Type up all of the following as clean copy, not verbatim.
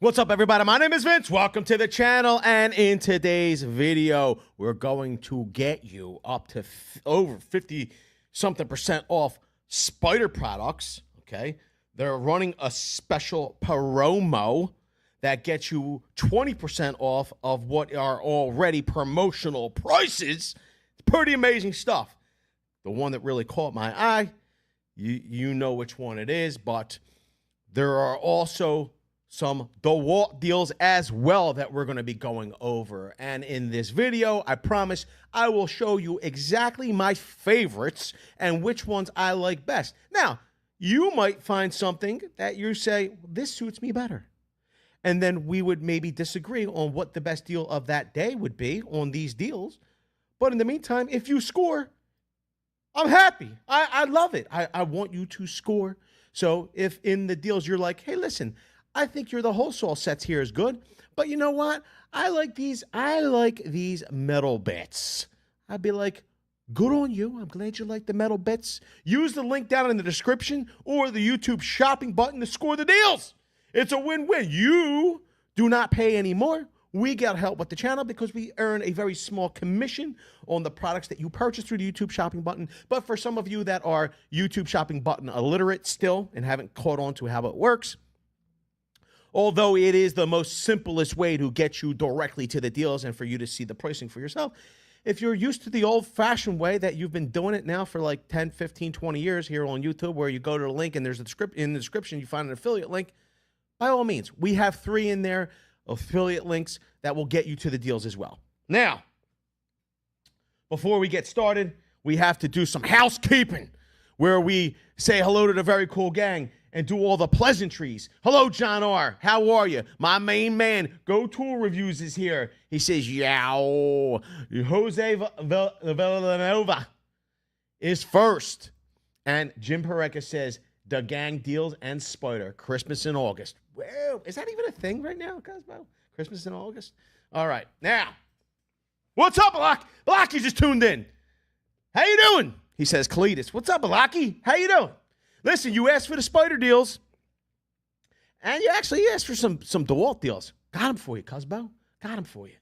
What's up, everybody? My name is Vince. Welcome to the channel. And in today's video, we're going to get you up to over 50-something% off Spyder products, okay? They're running a special promo that gets you 20% off of what are already promotional prices. It's pretty amazing stuff. The one that really caught my eye, you know which one it is, but there are also some DeWALT deals as well that we're going to be going over. And in this video, I promise I will show you exactly my favorites and which ones I like best. Now, you might find something that you say, this suits me better. And then we would maybe disagree on what the best deal of that day would be on these deals. But in the meantime, if you score, I'm happy. I love it. I want you to score. So if in the deals you're like, hey, listen, I think the wholesale sets here is good, but you know what? I like these metal bits. I'd be like, good on you. I'm glad you like the metal bits. Use the link down in the description or the YouTube shopping button to score the deals. It's a win-win. You do not pay any more. We get help with the channel because we earn a very small commission on the products that you purchase through the YouTube shopping button. But for some of you that are YouTube shopping button illiterate still and haven't caught on to how it works, although it is the most simplest way to get you directly to the deals and for you to see the pricing for yourself, if you're used to the old-fashioned way that you've been doing it now for like 10, 15, 20 years here on YouTube, where you go to the link and there's a script in the description, you find an affiliate link, by all means, we have 3 in there, affiliate links that will get you to the deals as well. Now, before we get started, we have to do some housekeeping where we say hello to the very cool gang and do all the pleasantries. Hello, John R. How are you? My main man, Go Tool Reviews, is here. He says, yow. Jose Villanova is first. And Jim Pareca says, the gang deals and Spyder, Christmas in August. Whoa, is that even a thing right now, Cosmo? Christmas in August? All right, now, what's up, Block? Blocky just tuned in. How you doing? He says, Cletus. What's up, Blocky? How you doing? Listen, you asked for the Spyder deals, and you actually asked for some DeWALT deals. Got them for you, Cosmo. Got them for you.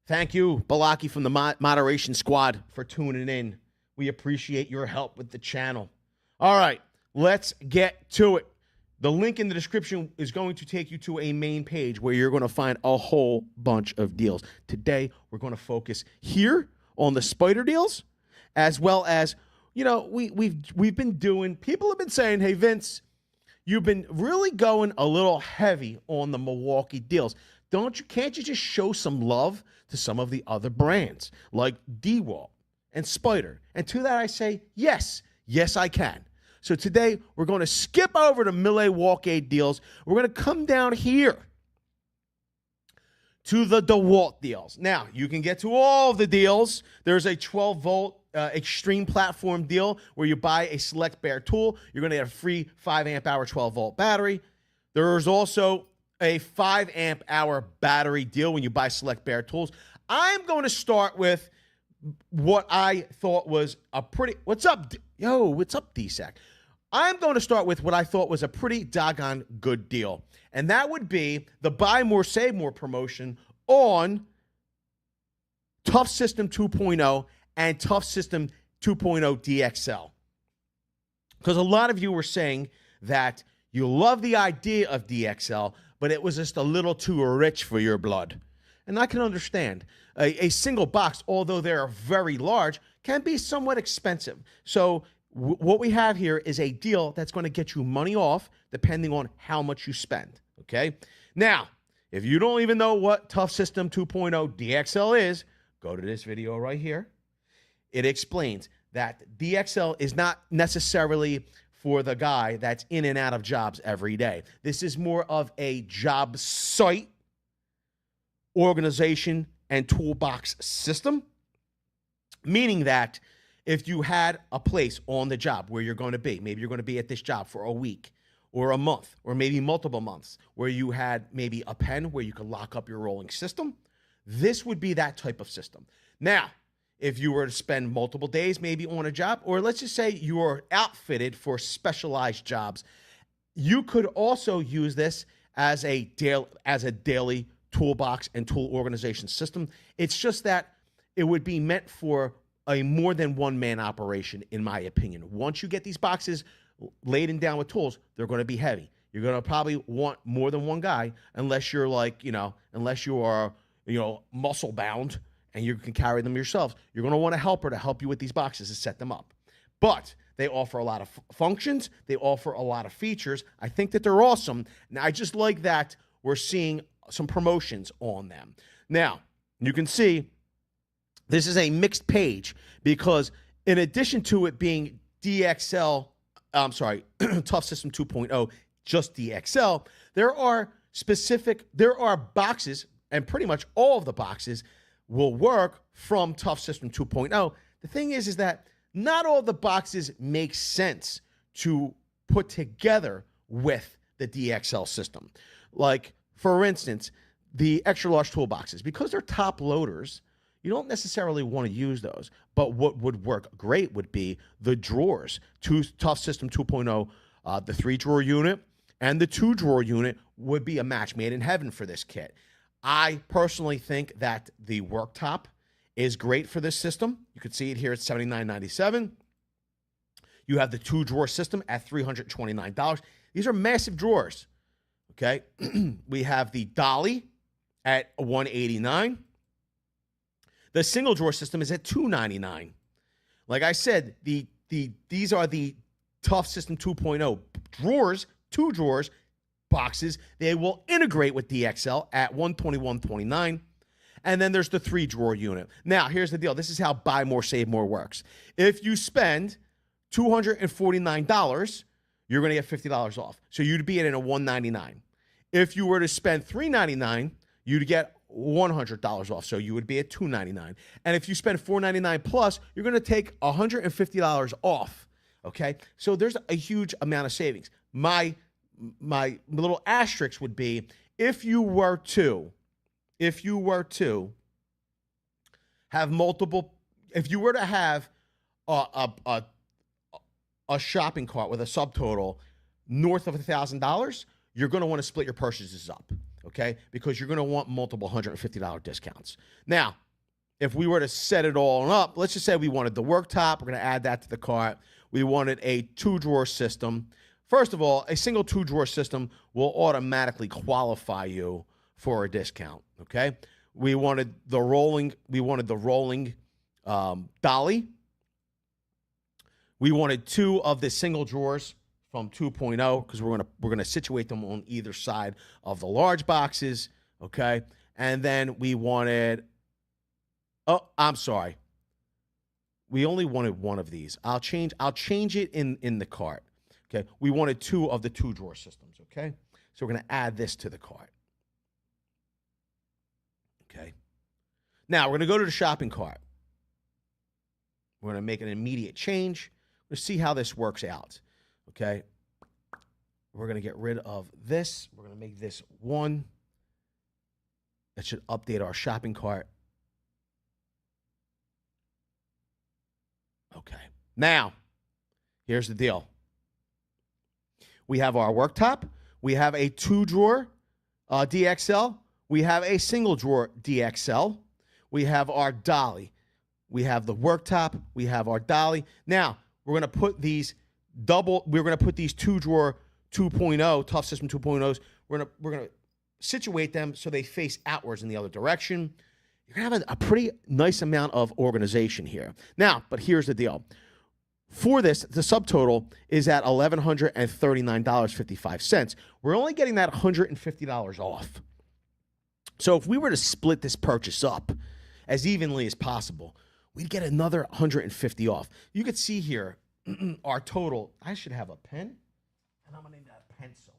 Thank you, Balaki from the Moderation Squad, for tuning in. We appreciate your help with the channel. All right, let's get to it. The link in the description is going to take you to a main page where you're going to find a whole bunch of deals. Today, we're going to focus here on the Spyder deals, as well as, you know, we've been doing, people have been saying, hey, Vince, you've been really going a little heavy on the Milwaukee deals. Can't you just show some love to some of the other brands like DeWALT and Spyder? And to that I say, yes, I can. So today we're going to skip over to Milwaukee deals. We're going to come down here to the DeWALT deals. Now, you can get to all of the deals. There's a 12-volt extreme platform deal where you buy a select bare tool. You're going to get a free 5-amp-hour 12-volt battery. There's also a 5-amp-hour battery deal when you buy select bare tools. I'm going to start with what I thought was a pretty... What's up? Yo, what's up, DSAC? I'm going to start with what I thought was a pretty doggone good deal, and that would be the Buy More, Save More promotion on Tough System 2.0 and Tough System 2.0 DXL. Because a lot of you were saying that you love the idea of DXL, but it was just a little too rich for your blood. And I can understand. A single box, although they're very large, can be somewhat expensive. So what we have here is a deal that's going to get you money off depending on how much you spend, okay? Now, if you don't even know what Tough System 2.0 DXL is, go to this video right here. It explains that DXL is not necessarily for the guy that's in and out of jobs every day. This is more of a job site, organization, and toolbox system, meaning that if you had a place on the job where you're going to be, maybe you're going to be at this job for a week or a month or maybe multiple months, where you had maybe a pen where you could lock up your rolling system, this would be that type of system. Now, if you were to spend multiple days maybe on a job, or let's just say you are outfitted for specialized jobs, you could also use this as a daily toolbox and tool organization system. It's just that it would be meant for a more than one-man operation, in my opinion. Once you get these boxes laden down with tools, they're going to be heavy. You're going to probably want more than one guy, unless you're unless you are, muscle bound and you can carry them yourselves. You're going to want a helper to help you with these boxes to set them up. But they offer a lot of functions. They offer a lot of features. I think that they're awesome. Now, I just like that we're seeing some promotions on them. Now, you can see this is a mixed page because in addition to it being Tough System 2.0, just DXL, there are boxes, and pretty much all of the boxes will work from Tough System 2.0. The thing is that not all the boxes make sense to put together with the DXL system. Like, for instance, the extra large toolboxes, because they're top loaders, you don't necessarily want to use those. But what would work great would be the drawers. Tough System 2.0, the 3-drawer unit and the 2-drawer unit would be a match made in heaven for this kit. I personally think that the worktop is great for this system. You can see it here at $79.97. You have the 2-drawer system at $329. These are massive drawers. Okay, we have the dolly at $189. The single drawer system is at $299. Like I said, these are the Tough System 2.0 drawers, 2 drawers, boxes. They will integrate with DXL at $121.29. And then there's the 3-drawer unit. Now, here's the deal. This is how buy more, save more works. If you spend $249, you're going to get $50 off. So you'd be at a $199. If you were to spend $399, you'd get $100 off. So you would be at $299. And if you spend $499 plus, you're going to take $150 off. Okay? So there's a huge amount of savings. My little asterisk would be if you were to have multiple, if you were to have a shopping cart with a subtotal north of $1,000, you're going to want to split your purchases up, okay? Because you're going to want multiple $150 discounts. Now, if we were to set it all up, let's just say we wanted the worktop. We're going to add that to the cart. We wanted a 2-drawer system. First of all, a single 2-drawer system will automatically qualify you for a discount, okay? We wanted the rolling dolly. We wanted 2 of the single drawers from 2.0 because we're gonna situate them on either side of the large boxes, okay? And then we wanted, we only wanted 1 of these. I'll change it in the cart, okay? We wanted 2 of the 2-drawer systems, okay? So we're gonna add this to the cart, okay? Now we're gonna go to the shopping cart. We're gonna make an immediate change. We're gonna see how this works out. Okay, we're going to get rid of this. We're going to make this 1. That should update our shopping cart. Okay, now, here's the deal. We have our worktop. We have a 2-drawer DXL. We have a single drawer DXL. We have our dolly. We have the worktop. We have our dolly. Now, we're going to put these we're going to put these 2-drawer 2.0 Tough System 2.0s. We're going to situate them so they face outwards in the other direction. You're going to have a pretty nice amount of organization here. Now, but here's the deal. For this, the subtotal is at $1,139.55. We're only getting that $150 off. So if we were to split this purchase up as evenly as possible, we'd get another $150 off. You could see here, our total, I should have a pen, and I'm going to need a pencil.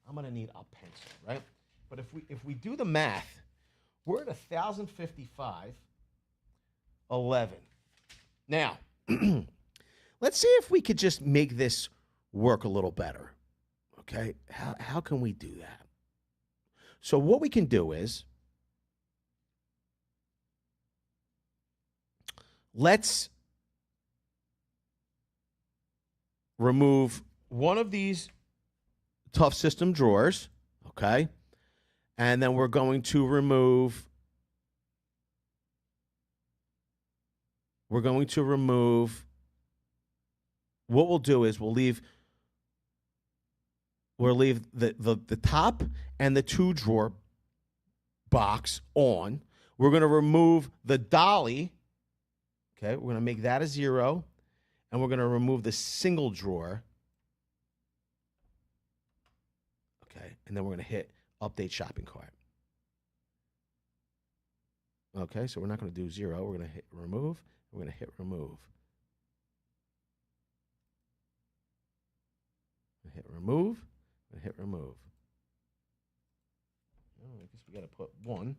I'm going to need a pencil, right? But if we do the math, we're at 1,055.11. Now, let's see if we could just make this work a little better, okay? How can we do that? So what we can do is, let's remove one of these Tough System drawers, Okay? And then we're going to remove what we'll do is we'll leave the top and the 2-drawer box on. We're going to remove the dolly. Okay, we're going to make that a 0. And we're going to remove the single drawer. Okay, and then we're going to hit update shopping cart. Okay, so we're not going to do 0. We're going to hit remove. We're going to hit remove. Hit remove. And hit remove. Oh, I guess we got to put 1.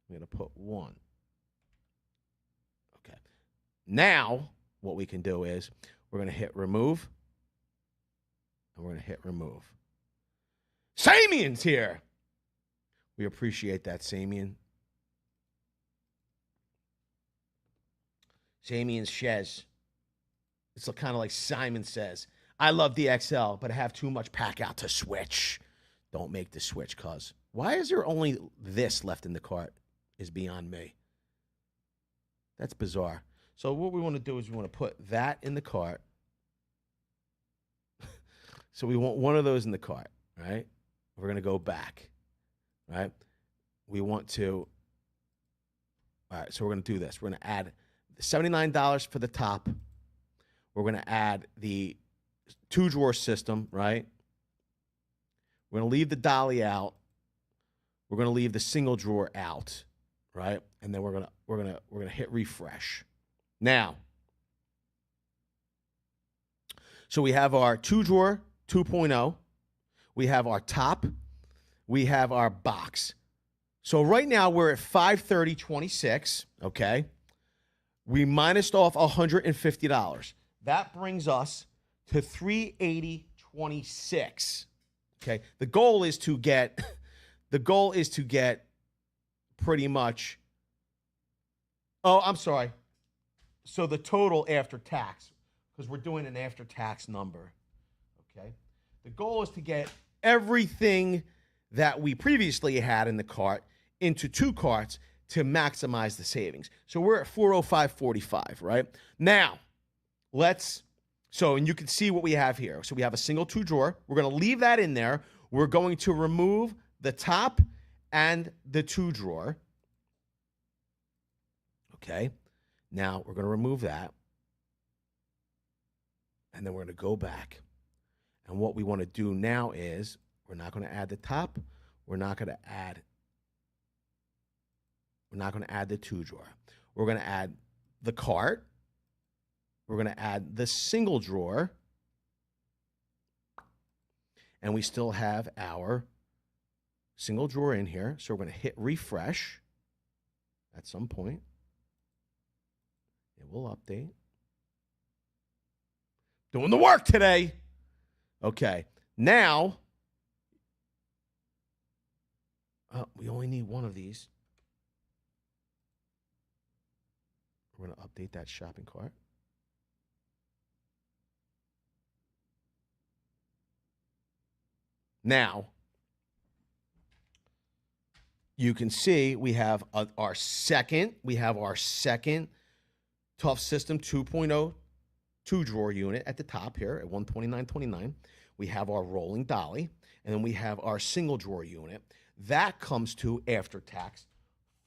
We got to put 1. Okay. Now, what we can do is we're going to hit remove. And we're going to hit remove. Samian's here. We appreciate that, Samian. Samian's Shez. It's kind of like Simon says. I love the XL, but I have too much pack out to switch. Don't make the switch, cuz. Why is there only this left in the cart is beyond me. That's bizarre. So what we want to do is we want to put that in the cart. So we want one of those in the cart, right? We're going to go back, right? We want to, all right, so we're going to do this. We're going to add $79 for the top. We're going to add the 2-drawer system, right? We're going to leave the dolly out. We're going to leave the single drawer out, right? And then we're going to hit refresh. Now, so we have our 2-drawer 2.0. We have our top. We have our box. So right now we're at $530.26, okay? We minused off $150. That brings us to $380.26. Okay? The goal is to get pretty much, oh, I'm sorry. So the total after tax, because we're doing an after tax number. Okay? The goal is to get everything that we previously had in the cart into 2 carts to maximize the savings. So we're at $405.45, right? Now, and you can see what we have here. So we have a single 2-drawer. We're going to leave that in there. We're going to remove the top and the 2-drawer. Okay. Now we're going to remove that. And then we're going to go back. And what we want to do now is we're not going to add the top. We're not going to add the 2-drawer. We're going to add the cart. We're going to add the single drawer. And we still have our single drawer in here. So we're going to hit refresh at some point. It will update. Doing the work today. Okay. Now, we only need one of these. We're going to update that shopping cart. Now, you can see we have our second Tough System 2.0 2-drawer unit at the top here at $129.29. We have our rolling dolly, and then we have our single drawer unit. That comes to, after tax,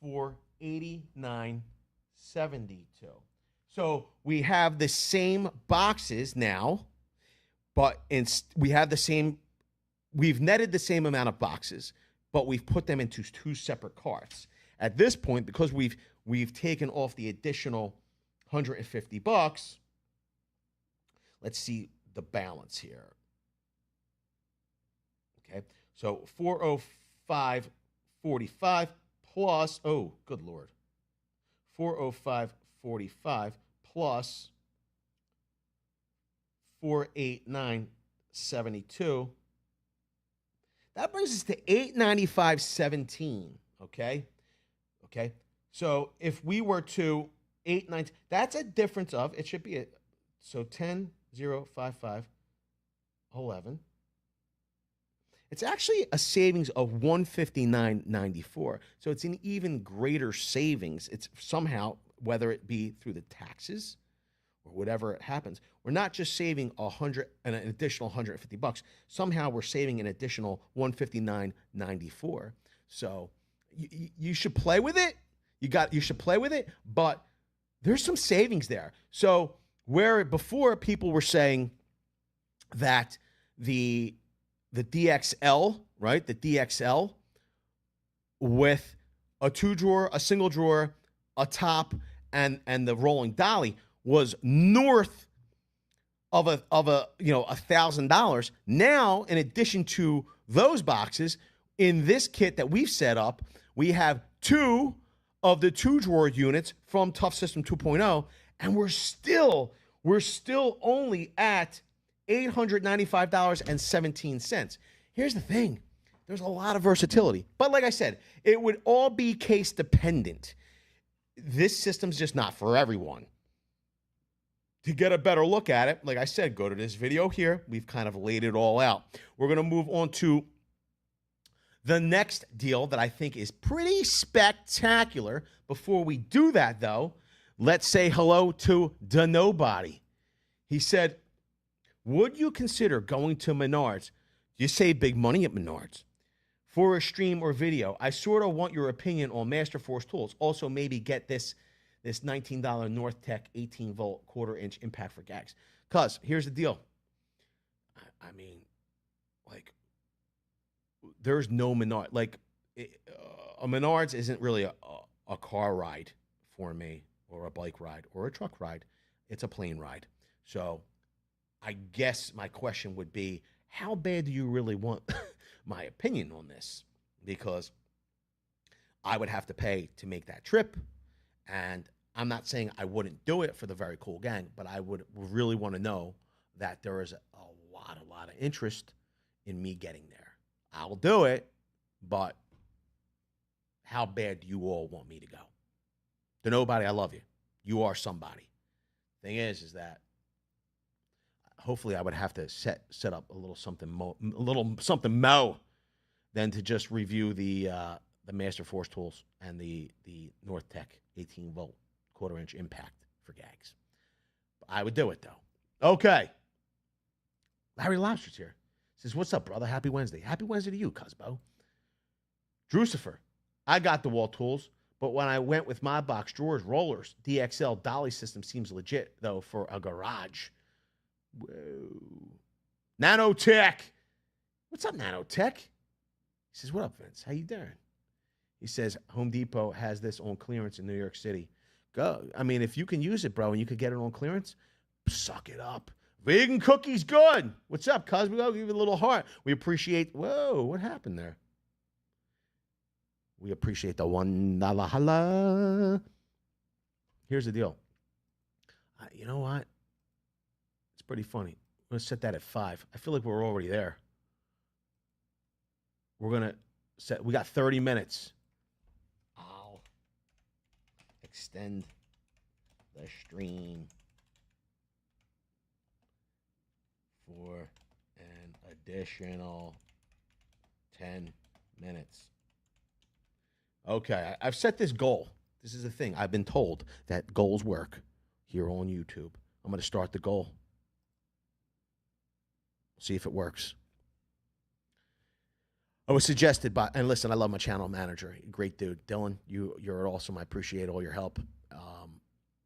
$489.72. So we have the same boxes now, but we've netted the same amount of boxes, but we've put them into 2 separate carts. At this point, because we've taken off the additional $150, let's see the balance here. Okay, so $405.45 plus, oh, good Lord, $405.45 plus $489.72. That brings us to $895.17. Okay. So if we were to 890, that's a difference of, it should be so 10,055, 11. It's actually a savings of $159.94. So it's an even greater savings. It's somehow, whether it be through the taxes or whatever it happens, we're not just saving an additional $150. Somehow we're saving an additional $159.94. So you should play with it. You should play with it, but there's some savings there. So where before people were saying that the DXL, right? The DXL with a 2-drawer, a single drawer, a top, and the rolling dolly was north of $1,000. Now, in addition to those boxes, in this kit that we've set up, we have 2 of the 2-drawer units from Tough System 2.0, and we're still only at $895.17. Here's the thing. There's a lot of versatility. But like I said, it would all be case dependent. This system's just not for everyone. To get a better look at it, like I said, go to this video here. We've kind of laid it all out. We're going to move on to the next deal that I think is pretty spectacular. Before we do that, though, let's say hello to DeNobody. He said, would you consider going to Menards? You save big money at Menards. For a stream or video, I sort of want your opinion on Masterforce tools. Also, maybe get this $19 Northtech 18-volt quarter-inch impact for gags. Because here's the deal. I mean, like, there's no Menards. Like, a Menards isn't really a car ride for me, or a bike ride, or a truck ride. It's a plane ride. So I guess my question would be, how bad do you really want my opinion on this? Because I would have to pay to make that trip, and I'm not saying I wouldn't do it for the very cool gang, but I would really want to know that there is a lot of interest in me getting there. I'll do it, but how bad do you all want me to go? To nobody, I love you. You are somebody. Thing is that hopefully I would have to set up a little something more than to just review the Masterforce tools and the Northtech 18-volt quarter-inch impact for gags. I would do it, though. Okay. Larry Lobster's here. Says, what's up, brother? Happy Wednesday. Happy Wednesday to you, Cusbo. Drucifer, I got DeWalt tools, but when I went with my box drawers, rollers, DXL dolly system seems legit, though, for a garage. Whoa. Nanotech. What's up, Nanotech? He says, what up, Vince? How you doing? He says, Home Depot has this on clearance in New York City. Go. I mean, if you can use it, bro, and you could get it on clearance, suck it up. Vegan cookies good. What's up, cuz? We'll give you a little heart. We appreciate. Whoa, what happened there? We appreciate the $1 holla. Here's the deal. You know what? It's pretty funny. I'm going to set that at 5. I feel like we're already there. We're going to set. We got 30 minutes. I'll extend the stream for an additional 10 minutes. Okay, I've set this goal. This is the thing. I've been told that goals work here on YouTube. I'm going to start the goal. See if it works. I was suggested by, and listen, I love my channel manager. Great dude. Dylan, you're awesome. I appreciate all your help.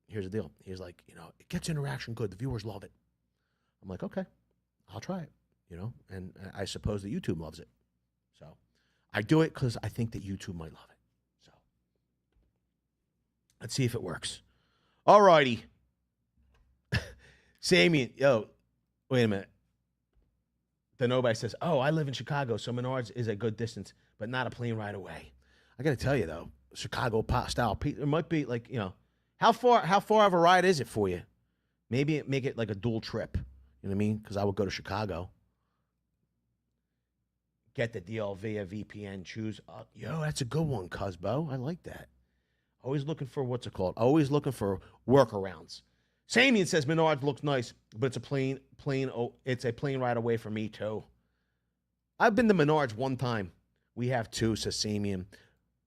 Here's the deal. He's like, it gets interaction good. The viewers love it. I'm like, okay, I'll try it, and I suppose that YouTube loves it. So I do it because I think that YouTube might love it. So let's see if it works. All righty. Samian, yo, wait a minute. The nobody says, oh, I live in Chicago, so Menards is a good distance, but not a plane ride away. I got to tell you, though, Chicago style, it might be like, how far of a ride is it for you? Maybe make it like a dual trip. You know what I mean? Because I would go to Chicago. Get the deal via VPN. Choose. Yo, that's a good one, Cusbo. I like that. Always looking for, what's it called? Always looking for workarounds. Samian says Menards looks nice, but it's a plane ride away from me too. I've been to Menards one time. We have two, Sasamian.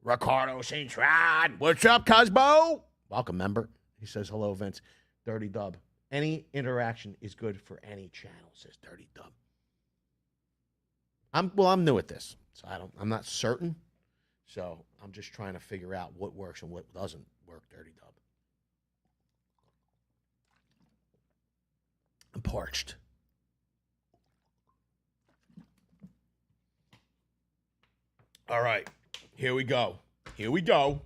Ricardo St. Rod. What's up, Cosmo? Welcome, member. He says, hello, Vince. Dirty Dub. Any interaction is good for any channel, says Dirty Dub. I'm new at this, so I'm not certain. So I'm just trying to figure out what works and what doesn't work, Dirty Dub. I'm parched. All right, here we go. Here we go.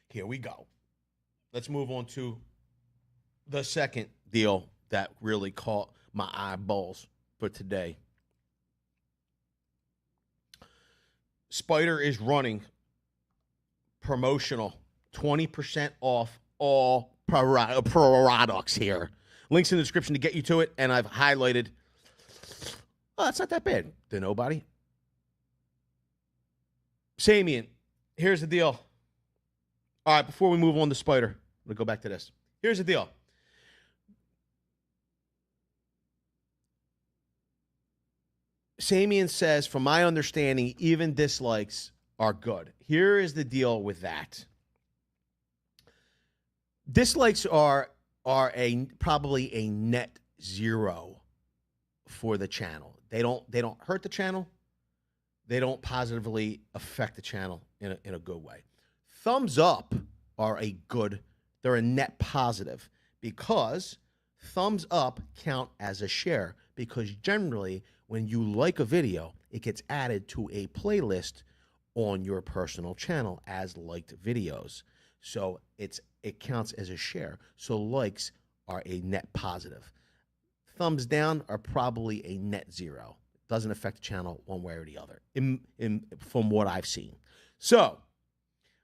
Here we go. Let's move on to the second deal that really caught my eyeballs for today. Spyder is running promotional 20% off all products here. Links in the description to get you to it, and I've highlighted. Oh, that's not that bad to nobody. Samian, here's the deal. All right, before we move on to Spyder, we'll go back to this. Here's the deal. Samian says, from my understanding, even dislikes are good. Here is the deal with that. Dislikes are probably a net zero for the channel. They don't hurt the channel. They don't positively affect the channel in a good way. Thumbs up are they're a net positive because thumbs up count as a share, because generally when you like a video, it gets added to a playlist on your personal channel as liked videos. So it counts as a share. So likes are a net positive. Thumbs down are probably a net zero. Doesn't affect the channel one way or the other from what I've seen. So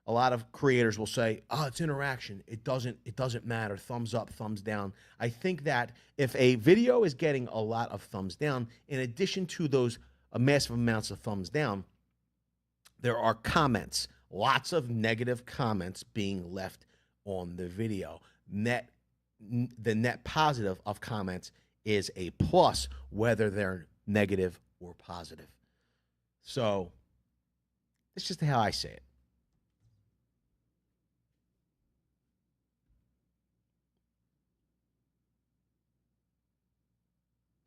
a lot of creators will say, oh, it's interaction. It doesn't matter. Thumbs up, thumbs down. I think that if a video is getting a lot of thumbs down, in addition to those massive amounts of thumbs down, there are comments, lots of negative comments being left on the video. The net positive of comments is a plus, whether they're negative or positive. So it's just how I say it.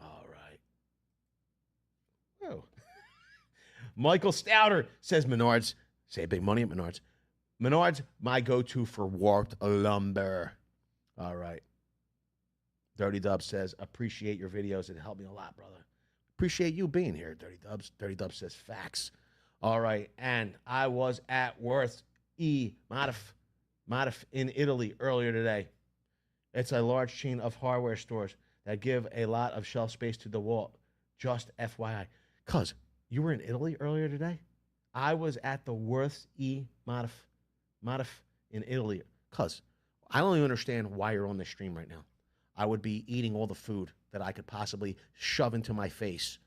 All right. Oh. Michael Stouter says Menards. Say big money at Menards. Menards, my go-to for warped lumber. All right. Dirty Dub says, appreciate your videos. It helped me a lot, brother. Appreciate you being here, Dirty Dubs. Dirty Dub says facts. All right. And I was at Worth E. Modif in Italy earlier today. It's a large chain of hardware stores that give a lot of shelf space to DeWALT. Just FYI. Cuz, you were in Italy earlier today? I was at the Worth E. Modif in Italy. Cuz, I don't even understand why you're on this stream right now. I would be eating all the food that I could possibly shove into my face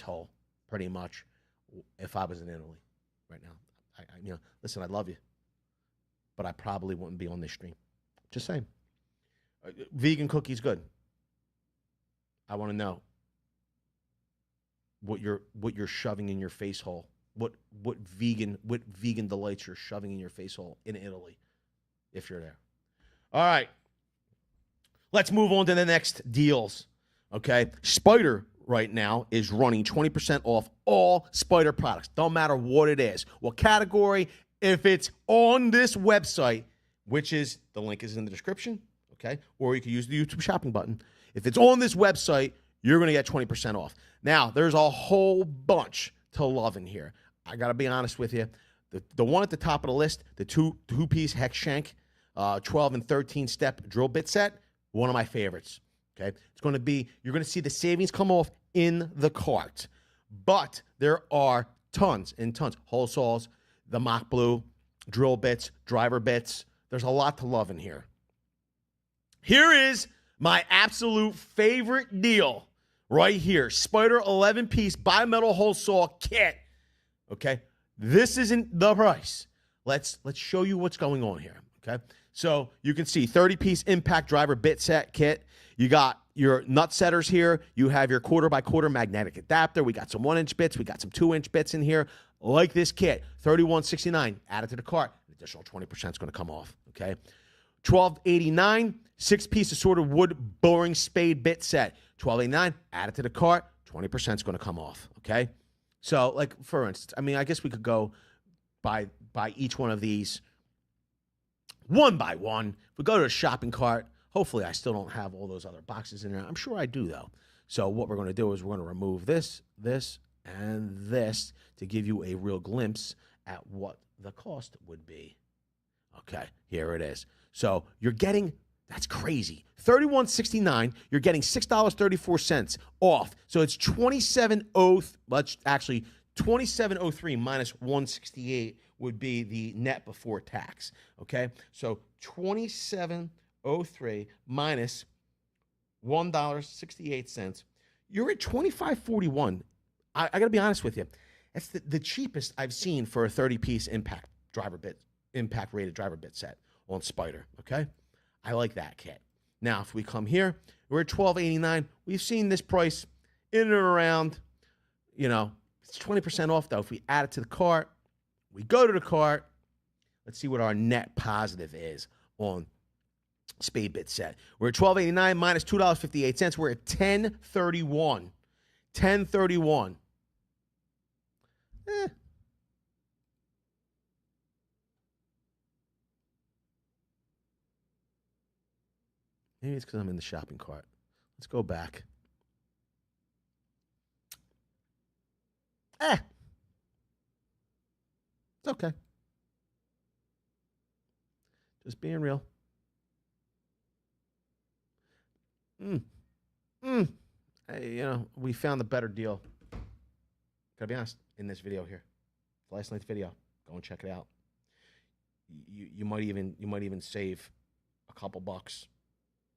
hole, pretty much, if I was in Italy right now. Listen, I love you, but I probably wouldn't be on this stream. Just saying. Vegan cookies, good. I want to know what you're shoving in your face hole. What vegan delights you're shoving in your face hole in Italy, if you're there. All right. Let's move on to the next deals, okay? Spyder right now is running 20% off all Spyder products. Don't matter what it is, what category. If it's on this website, which is, the link is in the description, okay? Or you can use the YouTube shopping button. If it's on this website, you're going to get 20% off. Now, there's a whole bunch to love in here. I got to be honest with you. The one at the top of the list, the two-piece hex shank, 12 and 13 step drill bit set, one of my favorites, okay? It's going to be, you're going to see the savings come off in the cart. But there are tons and tons. Hole saws, the mock blue, drill bits, driver bits. There's a lot to love in here. Here is my absolute favorite deal right here. Spyder 11-piece bimetal hole saw kit, okay? This isn't the price. Let's show you what's going on here, okay? So you can see 30-piece impact driver bit set kit. You got your nut setters here. You have your 1/4x1/4 magnetic adapter. We got some 1-inch bits. We got some 2-inch bits in here. Like this kit, $31.69. Add it to the cart. An additional 20% is going to come off. Okay, $12.89. 6-piece assorted wood boring spade bit set. $12.89. Add it to the cart. 20% is going to come off. Okay, so like for instance, I mean, I guess we could go by each one of these one by one. If we go to a shopping cart, hopefully I still don't have all those other boxes in there. I'm sure I do though. So what we're going to do is we're going to remove this, and this to give you a real glimpse at what the cost would be. Okay, here it is. So you're getting, that's crazy, $31.69. You're getting $6.34 off. So it's $27.03 minus $168 would be the net before tax. Okay, so $27.03 minus $1.68. You're at $25.41. I got to be honest with you. That's the cheapest I've seen for a 30-piece impact rated driver bit set on Spyder. Okay, I like that kit. Now, if we come here, we're at $12.89. We've seen this price in and around, you know, it's 20% off though. If we add it to the cart, we go to the cart. Let's see what our net positive is on spade bit set. We're at $12.89 minus $2.58. We're at $10.31. $10.31. Maybe it's because I'm in the shopping cart. Let's go back. It's okay. Just being real. Hey, you know, we found a better deal. Gotta be honest, in this video here. Last night's video. Go and check it out. You might even save a couple bucks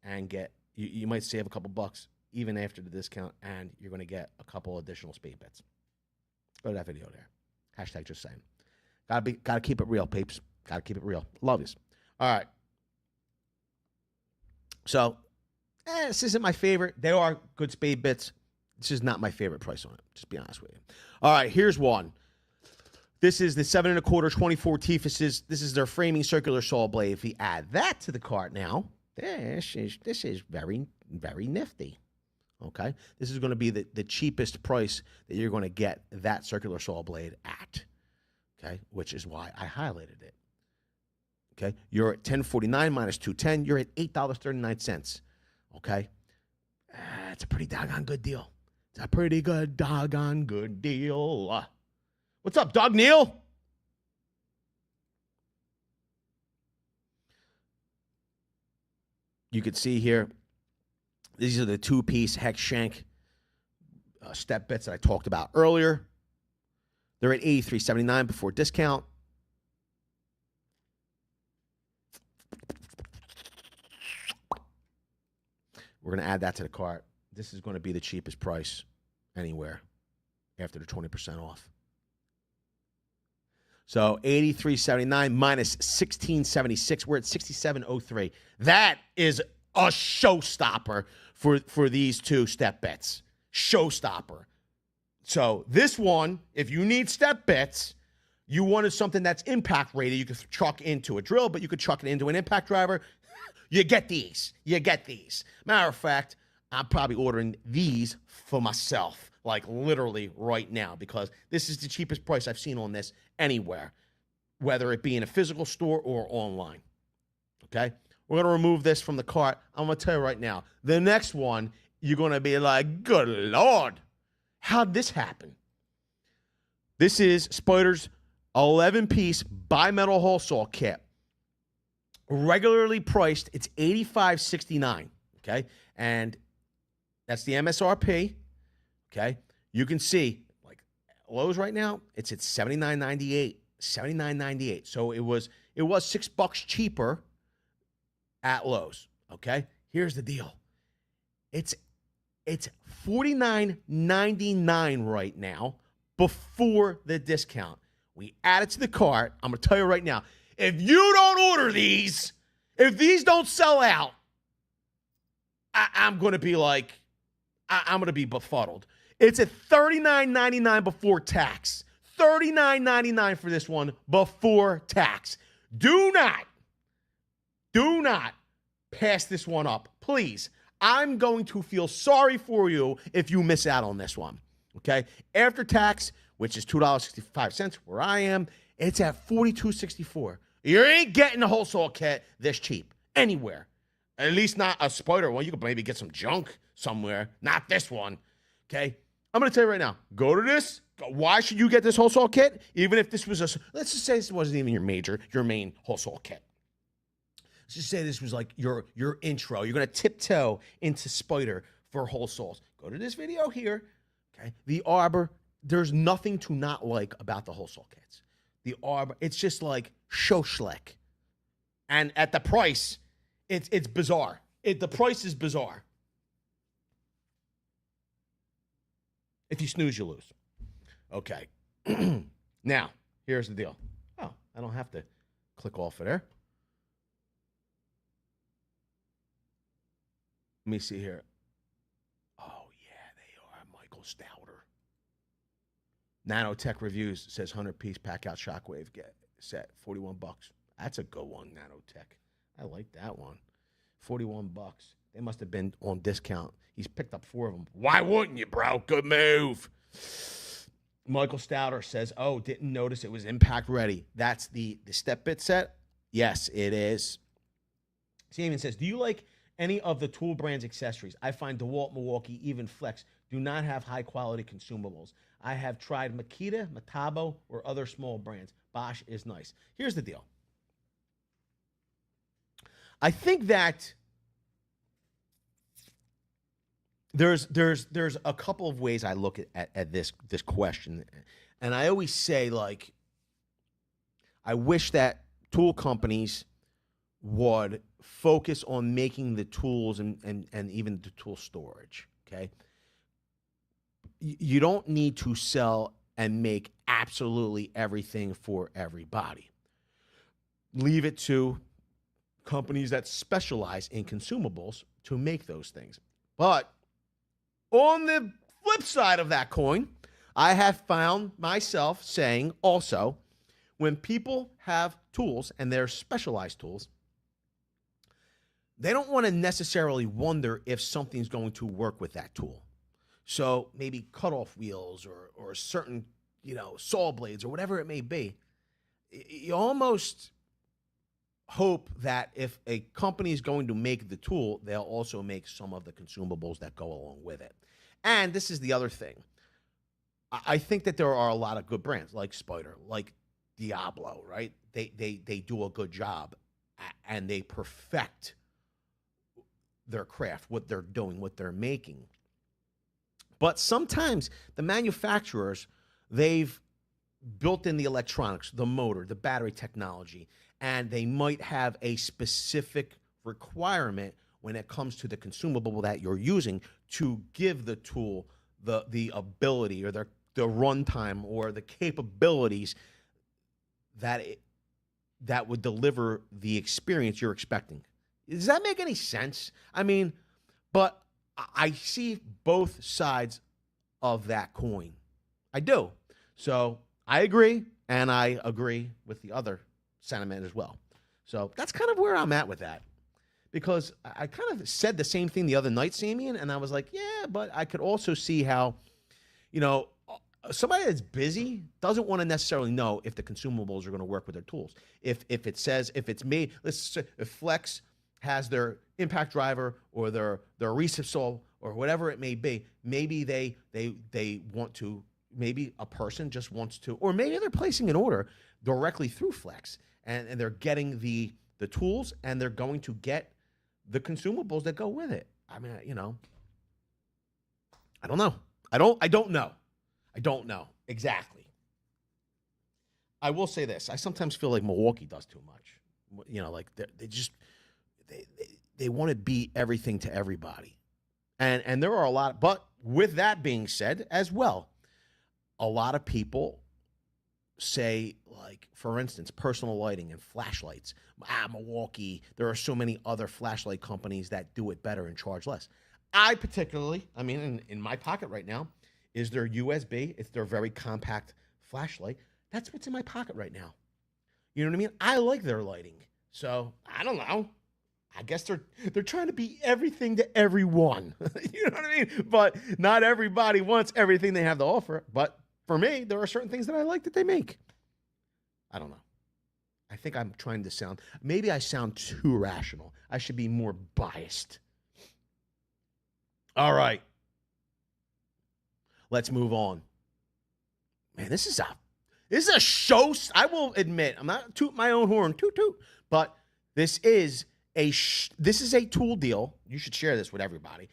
and get you might save a couple bucks even after the discount, and you're going to get a couple additional spade bits. Go to that video there. Hashtag just saying. Gotta keep it real, peeps. Gotta keep it real. Love yous. All right. So, this isn't my favorite. They are good spade bits. This is not my favorite price on it. Just be honest with you. All right, here's one. This is the 7 1/4 24 teefuses. This is their framing circular saw blade. If we add that to the cart now, this is very, very nifty. Okay, this is going to be the cheapest price that you're going to get that circular saw blade at. Okay, which is why I highlighted it. Okay, you're at $10.49 minus $2.10. You're at $8.39. Okay, it's a pretty doggone good deal. It's a pretty good doggone good deal. What's up, Dog Neil? You can see here, these are the 2-piece hex shank step bits that I talked about earlier. They're at $83.79 before discount. We're going to add that to the cart. This is going to be the cheapest price anywhere after the 20% off. So $83.79 minus $16.76. We're at $67.03. That is a showstopper for these two step bits. Showstopper. So this one, if you need step bits, you wanted something that's impact rated, you could chuck into a drill, but you could chuck it into an impact driver. You get these. You get these. Matter of fact, I'm probably ordering these for myself, like literally right now, because this is the cheapest price I've seen on this anywhere, whether it be in a physical store or online. Okay? We're going to remove this from the cart. I'm going to tell you right now, the next one, you're going to be like, good Lord, how'd this happen? This is Spyder's 11-piece bimetal hole saw kit. Regularly priced, it's $85.69, okay? And that's the MSRP, okay? You can see, like, Lowe's right now, it's at $79.98, $79.98. So it was $6 cheaper at Lowe's, okay? Here's the deal. It's $49.99 right now before the discount. We add it to the cart. I'm going to tell you right now, if you don't order these, if these don't sell out, I'm going to be like, I'm going to be befuddled. It's at $39.99 before tax. $39.99 for this one before tax. Do not pass this one up. Please. I'm going to feel sorry for you if you miss out on this one. Okay? After tax, which is $2.65 where I am, it's at $42.64. You ain't getting a wholesale kit this cheap anywhere. At least not a Spider one. You could maybe get some junk somewhere. Not this one. Okay? I'm going to tell you right now. Go to this. Why should you get this wholesale kit? Even if this was let's just say this wasn't even your main wholesale kit. Let's just say this was like your intro. You're going to tiptoe into Spider for wholesoles. Go to this video here. Okay? The Arbor, there's nothing to not like about the wholesale kits. The Arbor, it's just like show schleck. And at the price, it's bizarre. The price is bizarre. If you snooze, you lose. Okay. Now, here's the deal. Oh, I don't have to click off of there. Let me see here. Oh, yeah, they are. Michael Stouter. Nanotech Reviews says 100-piece pack-out shockwave set, $41. That's a good one, Nanotech. I like that one. $41. They must have been on discount. He's picked up 4 of them. Why wouldn't you, bro? Good move. Michael Stouter says, oh, didn't notice it was impact ready. That's the step bit set? Yes, it is. Simon says, do you like any of the tool brands accessories? I find DeWALT, Milwaukee, even Flex do not have high-quality consumables. I have tried Makita, Metabo, or other small brands. Bosch is nice. Here's the deal. I think that there's a couple of ways I look at this question, and I always say, like, I wish that tool companies would focus on making the tools and even the tool storage. Okay, you don't need to sell and make absolutely everything for everybody. Leave it to companies that specialize in consumables to make those things. But on the flip side of that coin, I have found myself saying also, when people have tools and they're specialized tools, they don't want to necessarily wonder if something's going to work with that tool. So maybe cutoff wheels or certain, saw blades or whatever it may be. You almost hope that if a company is going to make the tool, they'll also make some of the consumables that go along with it. And this is the other thing. I think that there are a lot of good brands like Spider, like Diablo, right? They do a good job and they perfect their craft, what they're doing, what they're making. But sometimes the manufacturers, they've built in the electronics, the motor, the battery technology, and they might have a specific requirement when it comes to the consumable that you're using to give the tool the ability or the runtime or the capabilities that would deliver the experience you're expecting. Does that make any sense? I mean, but I see both sides of that coin. I do. So I agree, and I agree with the other sentiment as well. So that's kind of where I'm at with that. Because I kind of said the same thing the other night, Samian, and I was like, yeah, but I could also see how, somebody that's busy doesn't want to necessarily know if the consumables are going to work with their tools. If it's made, let's say if Flex has their impact driver or their recip saw or whatever it may be, maybe they want to, maybe a person just wants to, or maybe they're placing an order directly through Flex and they're getting the tools and they're going to get the consumables that go with it. I mean, I don't know. I don't know exactly. I will say this. I sometimes feel like Milwaukee does too much. Like they want to be everything to everybody. And there are a lot, but with that being said as well, a lot of people say, like, for instance, personal lighting and flashlights. Milwaukee, there are so many other flashlight companies that do it better and charge less. I particularly, I mean, in my pocket right now is their USB. It's their very compact flashlight. That's what's in my pocket right now. You know what I mean? I like their lighting. So, I don't know. I guess they're trying to be everything to everyone. You know what I mean? But not everybody wants everything they have to offer. But for me, there are certain things that I like that they make. I don't know. I think I'm trying to sound, maybe I sound too rational. I should be more biased. All right. Let's move on. Man, this is a show. I will admit, I'm not toot my own horn, toot toot, but this is a tool deal. You should share this with everybody.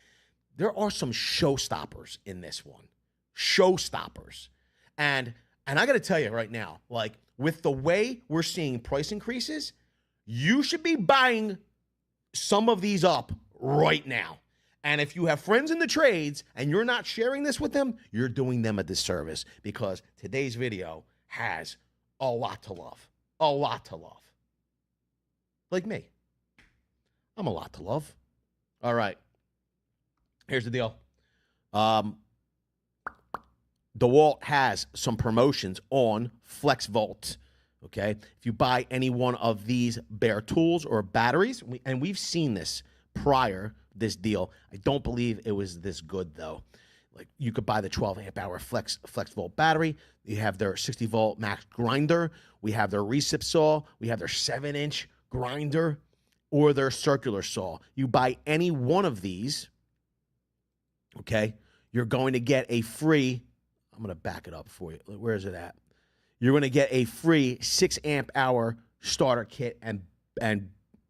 There are some showstoppers in this one. Showstoppers. And I got to tell you right now, like, with the way we're seeing price increases, you should be buying some of these up right now. And if you have friends in the trades and you're not sharing this with them, you're doing them a disservice, because today's video has a lot to love. A lot to love. Like me. I'm a lot to love. All right. Here's the deal. DeWALT has some promotions on FlexVolt. Okay. If you buy any one of these bare tools or batteries, and we've seen this prior, this deal. I don't believe it was this good though. Like, you could buy the 12 amp hour FlexVolt battery. You have their 60 volt max grinder. We have their recip saw. We have their 7-inch grinder or their circular saw. You buy any one of these, okay, you're going to get a free, I'm going to back it up for you. Where is it at? You're going to get a free 6 amp hour starter kit and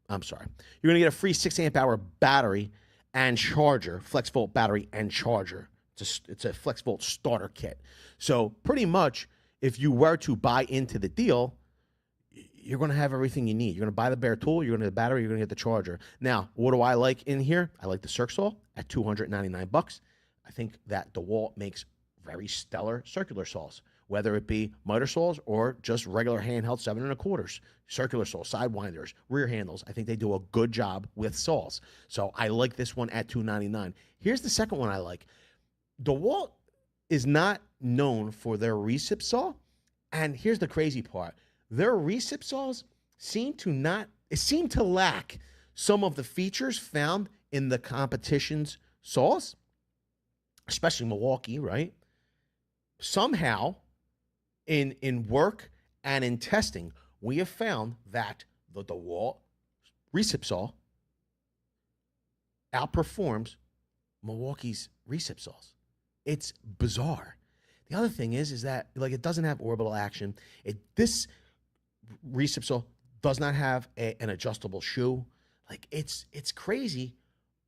I'm sorry. You're going to get a free 6 amp hour battery and charger, FlexVolt battery and charger. It's a FlexVolt starter kit. So pretty much, if you were to buy into the deal, you're going to have everything you need. You're going to buy the bare tool, you're going to get the battery, you're going to get the charger. Now, what do I like in here? I like the circ saw at $299. I think that DeWALT makes very stellar circular saws, whether it be miter saws or just regular handheld 7 1/4, circular saws, sidewinders, rear handles. I think they do a good job with saws. So I like this one at $299. Here's the second one I like. DeWALT is not known for their recip saw. And here's the crazy part. Their recip saws seem to lack some of the features found in the competition's saws, especially Milwaukee, right? Somehow, in work and in testing, we have found that the DeWALT recip saw outperforms Milwaukee's recip saws. It's bizarre. The other thing is that, like, it doesn't have orbital action. This recip saw does not have an adjustable shoe. Like, it's crazy,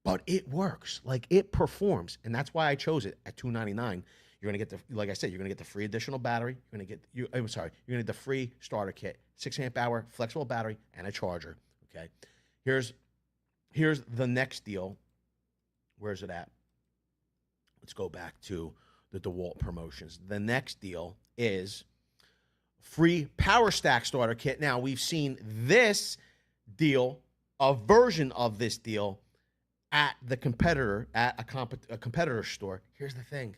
but it works. Like, it performs, and that's why I chose it at $299. You're gonna get like I said, you're gonna get the free additional battery. You're gonna get the free starter kit, 6 amp hour flexible battery, and a charger. Okay, here's the next deal. Where's it at? Let's go back to the DeWALT promotions. The next deal is free power stack starter kit. Now, we've seen this deal, a version of this deal, at the competitor, at a competitor store. Here's the thing.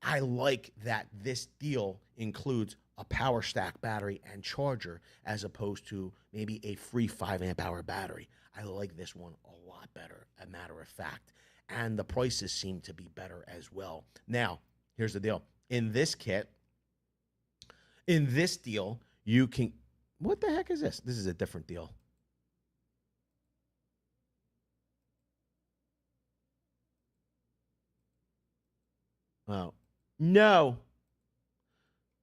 I like that this deal includes a power stack battery and charger as opposed to maybe a free 5 amp hour battery. I like this one a lot better, a matter of fact. And the prices seem to be better as well. Now, here's the deal. In this kit, in this deal, you can... What the heck is this? This is a different deal. Oh, no.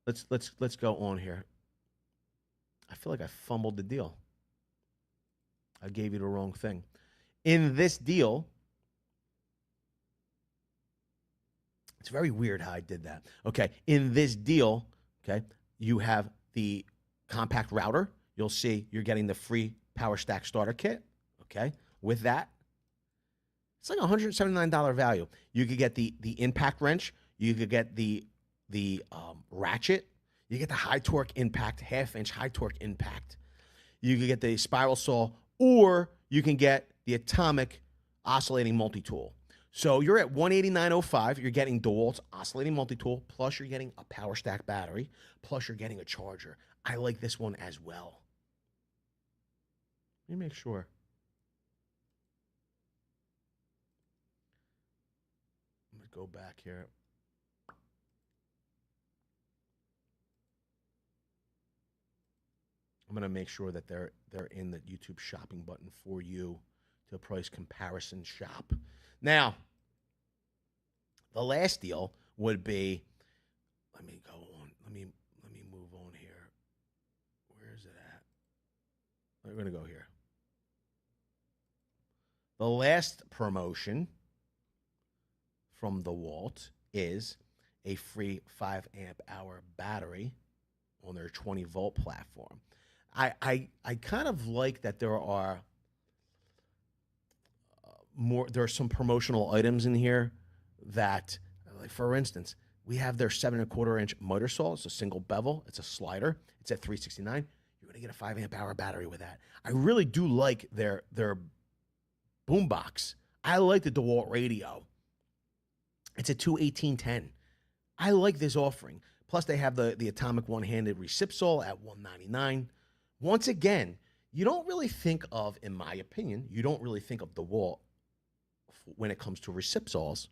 Let's go on here. I feel like I fumbled the deal. I gave you the wrong thing. In this deal, it's very weird how I did that. Okay, in this deal, okay, you have the compact router. You'll see you're getting the free power stack starter kit. Okay, with that, it's like $179 value. You could get the impact wrench. You could get the ratchet. You get the high torque impact, half-inch high torque impact. You can get the spiral saw, or you can get the atomic oscillating multi-tool. So you're at $189.05. You're getting DeWalt's oscillating multi-tool, plus you're getting a power stack battery, plus you're getting a charger. I like this one as well. Let me make sure. I'm going to go back here. I'm going to make sure that they're in the YouTube shopping button for you to price comparison shop. Now, the last deal would be, let me go on. Let me move on here. Where is it at? We're going to go here. The last promotion from DeWalt is a free 5 amp hour battery on their 20 volt platform. I kind of like that there are there are some promotional items in here that, like, for instance, we have their 7 1/4 inch motor saw. It's a single bevel. It's a slider. It's at $369. You're going to get a 5 amp hour battery with that. I really do like their boombox. I like the DeWalt radio. It's a 21810. I like this offering. Plus, they have the atomic one-handed recip saw at $199. Once again, you don't really think of, in my opinion, you don't really think of DeWalt when it comes to recip saws,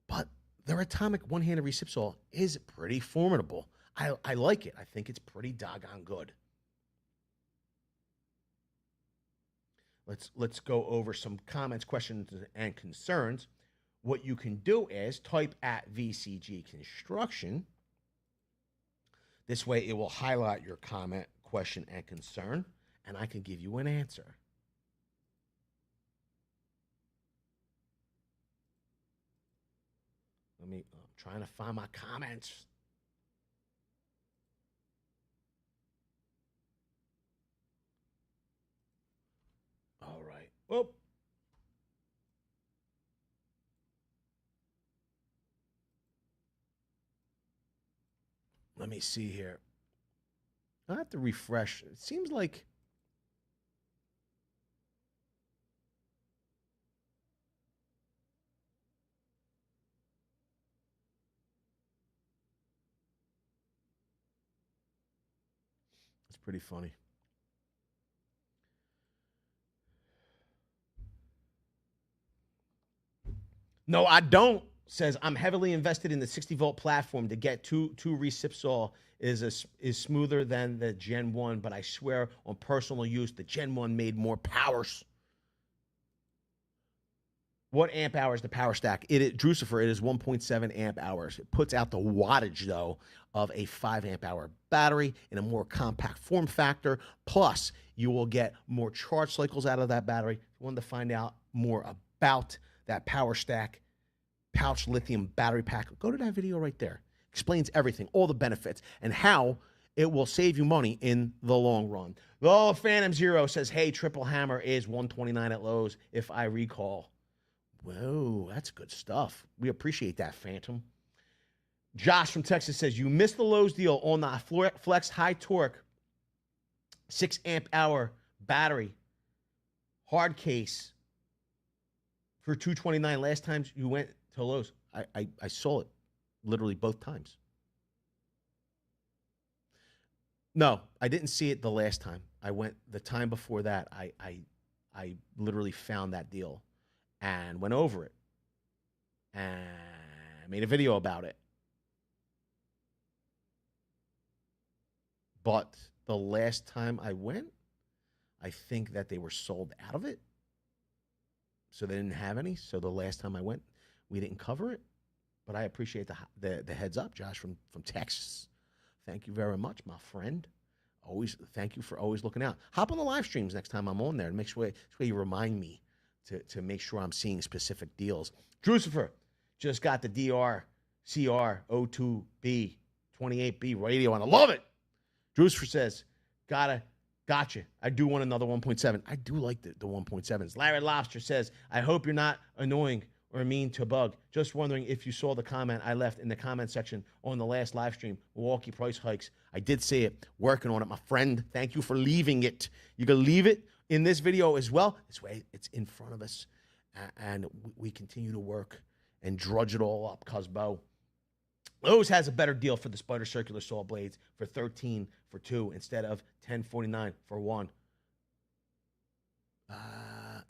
but their atomic one-handed recip saw is pretty formidable. I like it. I think it's pretty doggone good. Let's go over some comments, questions, and concerns. What you can do is type at VCG Construction. This way it will highlight your comment, question, and concern, and I can give you an answer. I'm trying to find my comments. All right. Whoop. Let me see here. I have to refresh. It seems like it's pretty funny. No, I don't. Says I'm heavily invested in the 60 volt platform. To get two recip saw is smoother than the Gen 1, but I swear on personal use, the Gen 1 made more powers. What amp hours the power stack? Drucifer, it is 1.7 amp hours. It puts out the wattage, though, of a 5 amp hour battery in a more compact form factor. Plus, you will get more charge cycles out of that battery. If you wanted to find out more about that power stack pouch lithium battery pack, go to that video right there. Explains everything, all the benefits, and how it will save you money in the long run. The Phantom Zero says, hey, Triple Hammer is $129 at Lowe's, if I recall. Whoa, that's good stuff. We appreciate that, Phantom. Josh from Texas says, you missed the Lowe's deal on the Flex High Torque 6 amp hour battery hard case for $229. Last time you went to Lowe's, I saw it literally both times. No, I didn't see it the last time. I went the time before that. I literally found that deal and went over it and made a video about it. But the last time I went, I think that they were sold out of it. So they didn't have any. So the last time I went, we didn't cover it. But I appreciate the heads up, Josh, from Texas. Thank you very much, my friend. Thank you for always looking out. Hop on the live streams next time I'm on there and make sure you remind me to make sure I'm seeing specific deals. Drucifer just got the DRCR02B 28B radio, and I love it. Drucifer says, gotcha. I do want another 1.7. I do like the 1.7s. Larry Lobster says, I hope you're not annoying or mean to bug. Just wondering if you saw the comment I left in the comment section on the last live stream. Milwaukee price hikes. I did see it. Working on it, my friend. Thank you for leaving it. You can leave it in this video as well. This way, it's in front of us. And we continue to work and drudge it all up, Cusbo. Lowe's has a better deal for the Spyder circular saw blades for $13 for 2 instead of $10.49 for 1.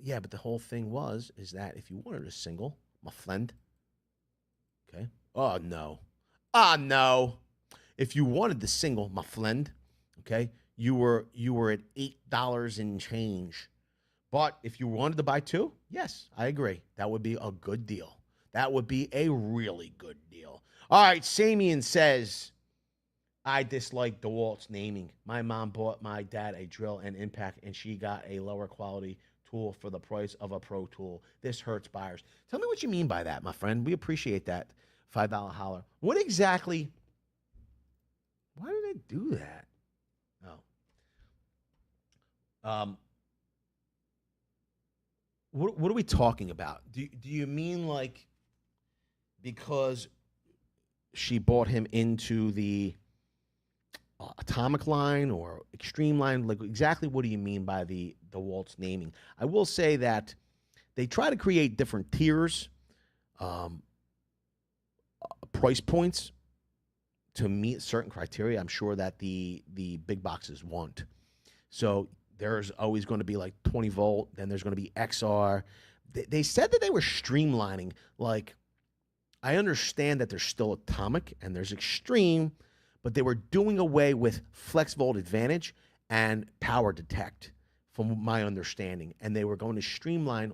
Yeah, but the whole thing is that if you wanted a single, my friend, okay? Oh, no. No. If you wanted the single, my friend, okay, you were at $8 and change. But if you wanted to buy 2, yes, I agree. That would be a good deal. That would be a really good deal. All right, Samian says, I dislike DeWalt's naming. My mom bought my dad a drill and impact, and she got a lower quality tool for the price of a pro tool. This hurts buyers. Tell me what you mean by that, my friend. We appreciate that. $5 holler. What exactly? Why do they do that? Oh. What are we talking about? Do you mean like because she bought him into the Atomic line or Extreme line? Like exactly what do you mean by the DeWalt's naming? I will say that they try to create different tiers, price points to meet certain criteria. I'm sure that the big boxes want. So there's always going to be like 20 volt. Then there's going to be XR. They said that they were streamlining. Like, I understand that there's still Atomic and there's Extreme, but they were doing away with Flex Volt Advantage and Power Detect, from my understanding. And they were going to streamline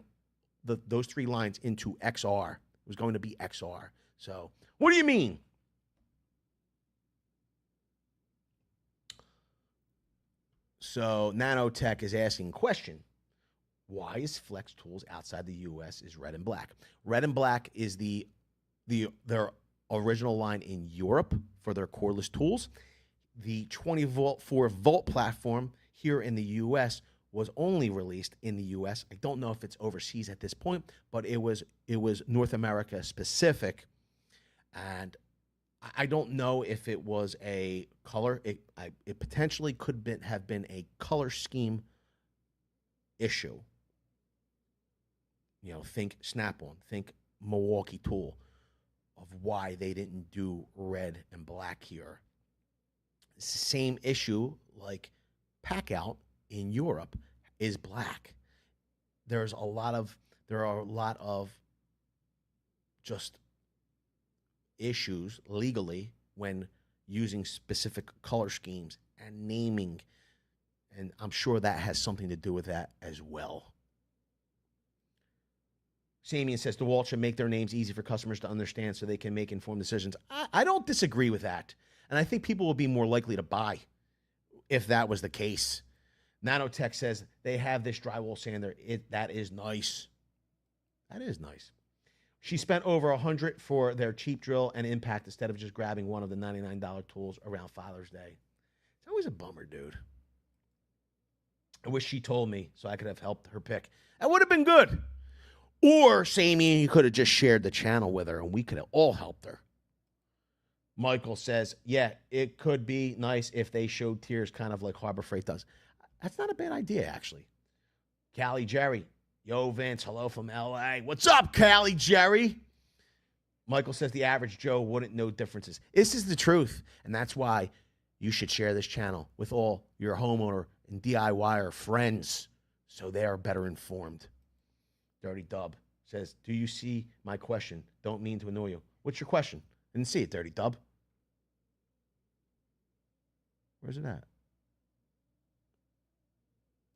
those 3 lines into XR. It was going to be XR. So, what do you mean? So Nanotech is asking question, why is Flex Tools outside the U.S. is red and black? Red and black is their original line in Europe for their cordless tools. The 24 volt platform here in the U.S. was only released in the U.S. I don't know if it's overseas at this point, but it was North America specific. And I don't know if it was a color. It potentially could have been a color scheme issue. You know, think Snap-on, think Milwaukee Tool, of why they didn't do red and black here. Same issue like Pack-Out in Europe is black. There are a lot of just issues legally when using specific color schemes and naming, and I'm sure that has something to do with that as well. Samian says DeWalt should make their names easy for customers to understand so they can make informed decisions. I don't disagree with that, and I think people will be more likely to buy if that was the case. Nanotech says they have this drywall sander. That is nice. That is nice. She spent over $100 for their cheap drill and impact instead of just grabbing one of the $99 tools around Father's Day. It's always a bummer, dude. I wish she told me so I could have helped her pick. That would have been good. Or, Sammy, you could have just shared the channel with her and we could have all helped her. Michael says, yeah, it could be nice if they showed tiers kind of like Harbor Freight does. That's not a bad idea, actually. Callie Jerry. Yo, Vince, hello from L.A. What's up, Callie Jerry? Michael says the average Joe wouldn't know differences. This is the truth, and that's why you should share this channel with all your homeowner and DIYer friends so they are better informed. Dirty Dub says, do you see my question? Don't mean to annoy you. What's your question? Didn't see it, Dirty Dub. Where's it at?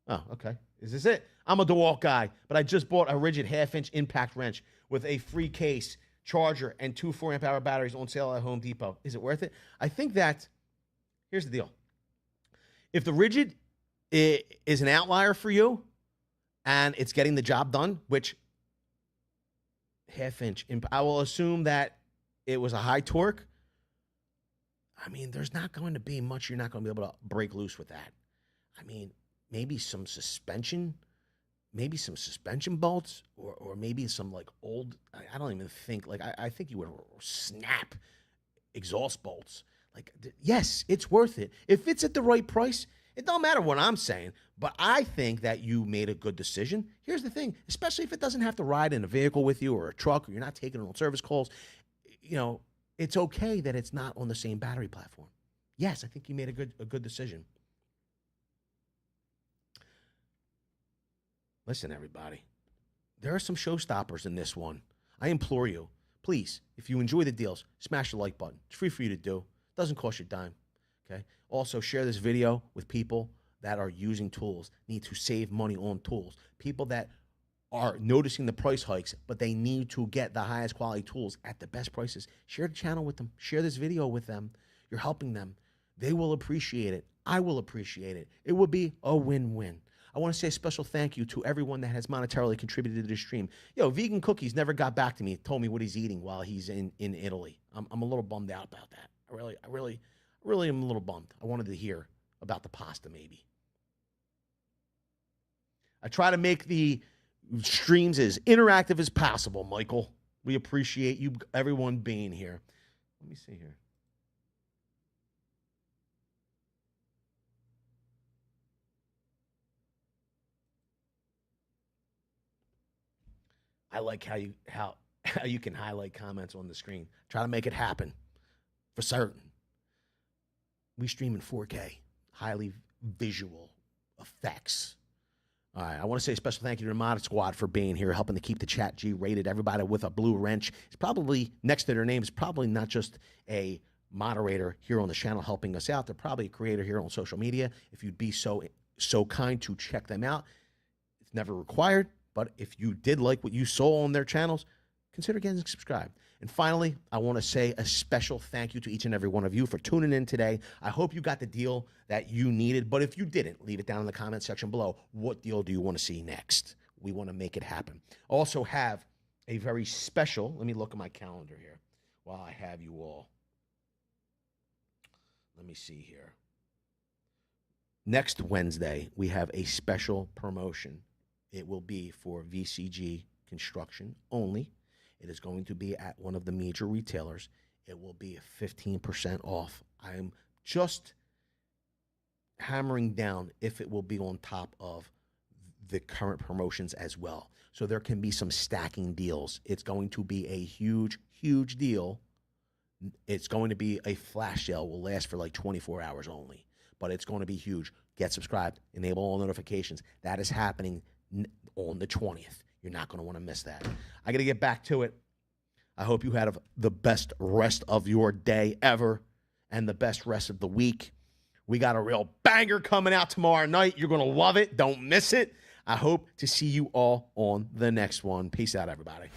Oh, okay. Is this it? I'm a DeWalt guy, but I just bought a rigid half-inch impact wrench with a free case, charger, and 2 4-amp-hour batteries on sale at Home Depot. Is it worth it? I think that, here's the deal. If the rigid is an outlier for you and it's getting the job done, which half-inch, I will assume that it was a high torque. I mean, there's not going to be much you're not going to be able to break loose with that. I mean, maybe some suspension maybe some suspension bolts or maybe some like old, I don't even think, like I think you would snap exhaust bolts. Like, yes, it's worth it. If it's at the right price, it don't matter what I'm saying, but I think that you made a good decision. Here's the thing, especially if it doesn't have to ride in a vehicle with you or a truck, or you're not taking it on service calls, you know, it's okay that it's not on the same battery platform. Yes, I think you made a good decision. Listen, everybody, there are some showstoppers in this one. I implore you, please, if you enjoy the deals, smash the like button. It's free for you to do. Doesn't cost you a dime, okay? Also, share this video with people that are using tools, need to save money on tools, people that are noticing the price hikes, but they need to get the highest quality tools at the best prices. Share the channel with them. Share this video with them. You're helping them. They will appreciate it. I will appreciate it. It will be a win-win. I want to say a special thank you to everyone that has monetarily contributed to this stream. Yo, Vegan Cookies never got back to me, told me what he's eating while he's in Italy. I'm a little bummed out about that. I really am a little bummed. I wanted to hear about the pasta maybe. I try to make the streams as interactive as possible, Michael. We appreciate you, everyone being here. Let me see here. I like how you can highlight comments on the screen. Try to make it happen for certain. We stream in 4K, highly visual effects. All right, I want to say a special thank you to the Mod Squad for being here, helping to keep the chat G-rated. Everybody with a blue wrench is probably, next to their name, is probably not just a moderator here on the channel helping us out. They're probably a creator here on social media. If you'd be so kind to check them out. It's never required. But if you did like what you saw on their channels, consider getting subscribed. And finally, I want to say a special thank you to each and every one of you for tuning in today. I hope you got the deal that you needed. But if you didn't, leave it down in the comment section below. What deal do you want to see next? We want to make it happen. Also have a very special, let me look at my calendar here while I have you all. Let me see here. Next Wednesday, we have a special promotion. It will be for VCG construction only. It is going to be at one of the major retailers. It will be 15% off. I am just hammering down if it will be on top of the current promotions as well. So there can be some stacking deals. It's going to be a huge, huge deal. It's going to be a flash sale. Will last for like 24 hours only. But it's going to be huge. Get subscribed. Enable all notifications. That is happening on the 20th. You're not going to want to miss that. I got to get back to it. I hope you had the best rest of your day ever and the best rest of the week. We got a real banger coming out tomorrow night. You're going to love it. Don't miss it. I hope to see you all on the next one. Peace out, everybody.